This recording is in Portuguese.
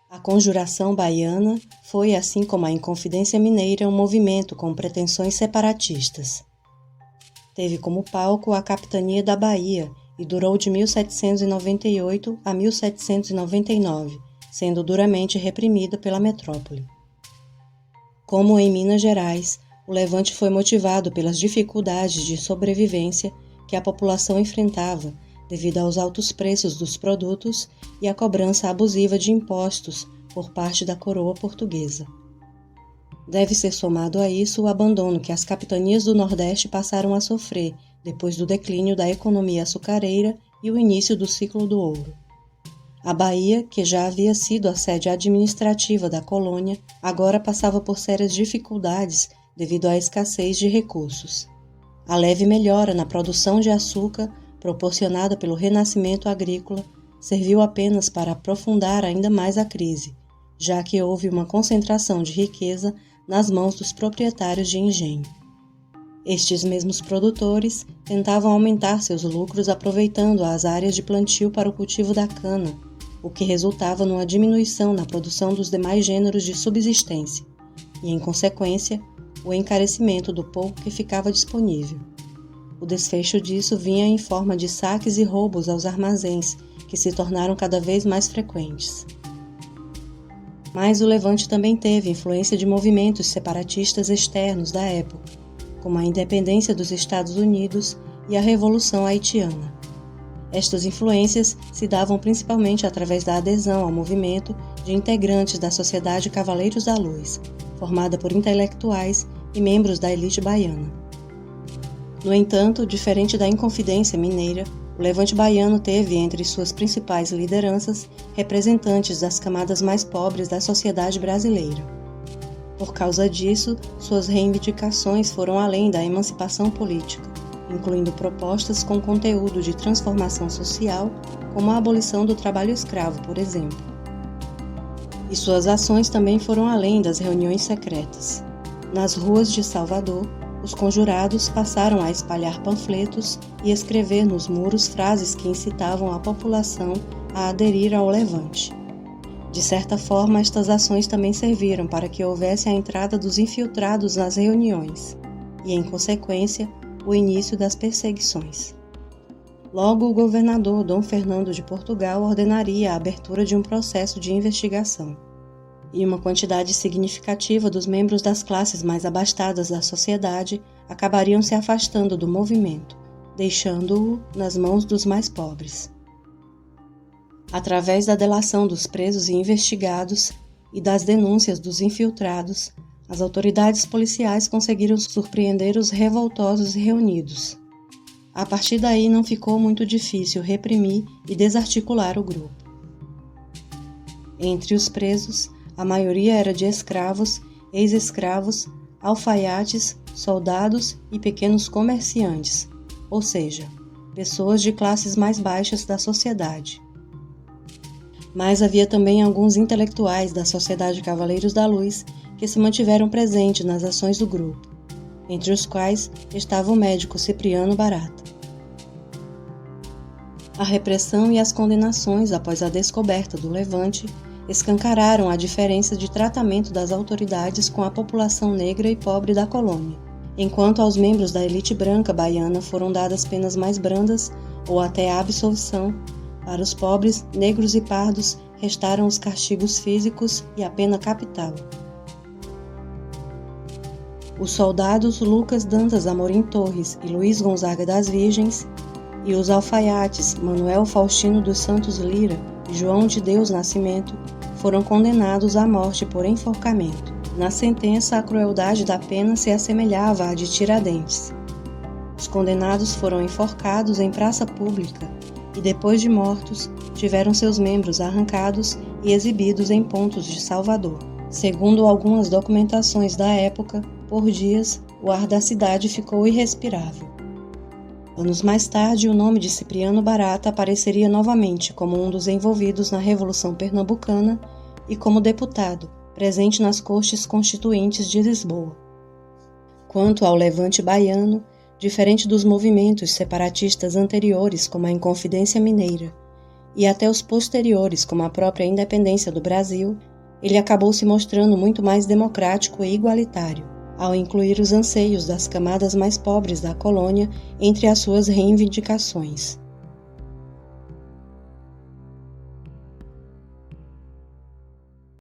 A Conjuração Baiana foi, assim como a Inconfidência Mineira, um movimento com pretensões separatistas. Teve como palco a capitania da Bahia e durou de 1798 a 1799, sendo duramente reprimida pela metrópole. Como em Minas Gerais, o levante foi motivado pelas dificuldades de sobrevivência que a população enfrentava devido aos altos preços dos produtos e à cobrança abusiva de impostos por parte da coroa portuguesa. Deve ser somado a isso o abandono que as capitanias do Nordeste passaram a sofrer depois do declínio da economia açucareira e o início do ciclo do ouro. A Bahia, que já havia sido a sede administrativa da colônia, agora passava por sérias dificuldades devido à escassez de recursos. A leve melhora na produção de açúcar, proporcionada pelo renascimento agrícola, serviu apenas para aprofundar ainda mais a crise, já que houve uma concentração de riqueza nas mãos dos proprietários de engenho. Estes mesmos produtores tentavam aumentar seus lucros aproveitando as áreas de plantio para o cultivo da cana, o que resultava numa diminuição na produção dos demais gêneros de subsistência e, em consequência, o encarecimento do pouco que ficava disponível. O desfecho disso vinha em forma de saques e roubos aos armazéns, que se tornaram cada vez mais frequentes. Mas o levante também teve influência de movimentos separatistas externos da época, como a independência dos Estados Unidos e a Revolução Haitiana. Estas influências se davam principalmente através da adesão ao movimento de integrantes da Sociedade Cavaleiros da Luz, formada por intelectuais e membros da elite baiana. No entanto, diferente da Inconfidência Mineira, o levante baiano teve entre suas principais lideranças representantes das camadas mais pobres da sociedade brasileira. Por causa disso, suas reivindicações foram além da emancipação política, incluindo propostas com conteúdo de transformação social, como a abolição do trabalho escravo, por exemplo. E suas ações também foram além das reuniões secretas. Nas ruas de Salvador, os conjurados passaram a espalhar panfletos e escrever nos muros frases que incitavam a população a aderir ao levante. De certa forma, estas ações também serviram para que houvesse a entrada dos infiltrados nas reuniões e, em consequência, o início das perseguições. Logo, o governador Dom Fernando de Portugal ordenaria a abertura de um processo de investigação. E uma quantidade significativa dos membros das classes mais abastadas da sociedade acabariam se afastando do movimento, deixando-o nas mãos dos mais pobres. Através da delação dos presos e investigados e das denúncias dos infiltrados, as autoridades policiais conseguiram surpreender os revoltosos reunidos. A partir daí não ficou muito difícil reprimir e desarticular o grupo. Entre os presos, a maioria era de escravos, ex-escravos, alfaiates, soldados e pequenos comerciantes, ou seja, pessoas de classes mais baixas da sociedade. Mas havia também alguns intelectuais da Sociedade Cavaleiros da Luz que se mantiveram presentes nas ações do grupo, entre os quais estava o médico Cipriano Barata. A repressão e as condenações após a descoberta do levante escancararam a diferença de tratamento das autoridades com a população negra e pobre da colônia, enquanto aos membros da elite branca baiana foram dadas penas mais brandas ou até a absolvição. Para os pobres, negros e pardos, restaram os castigos físicos e a pena capital. Os soldados Lucas Dantas Amorim Torres e Luiz Gonzaga das Virgens e os alfaiates Manuel Faustino dos Santos Lira e João de Deus Nascimento foram condenados à morte por enforcamento. Na sentença, a crueldade da pena se assemelhava à de Tiradentes. Os condenados foram enforcados em praça pública e, depois de mortos, tiveram seus membros arrancados e exibidos em pontos de Salvador. Segundo algumas documentações da época, por dias, o ar da cidade ficou irrespirável. Anos mais tarde, o nome de Cipriano Barata apareceria novamente como um dos envolvidos na Revolução Pernambucana e como deputado, presente nas Cortes Constituintes de Lisboa. Quanto ao levante baiano, diferente dos movimentos separatistas anteriores como a Inconfidência Mineira e até os posteriores, como a própria independência do Brasil, ele acabou se mostrando muito mais democrático e igualitário, ao incluir os anseios das camadas mais pobres da colônia entre as suas reivindicações.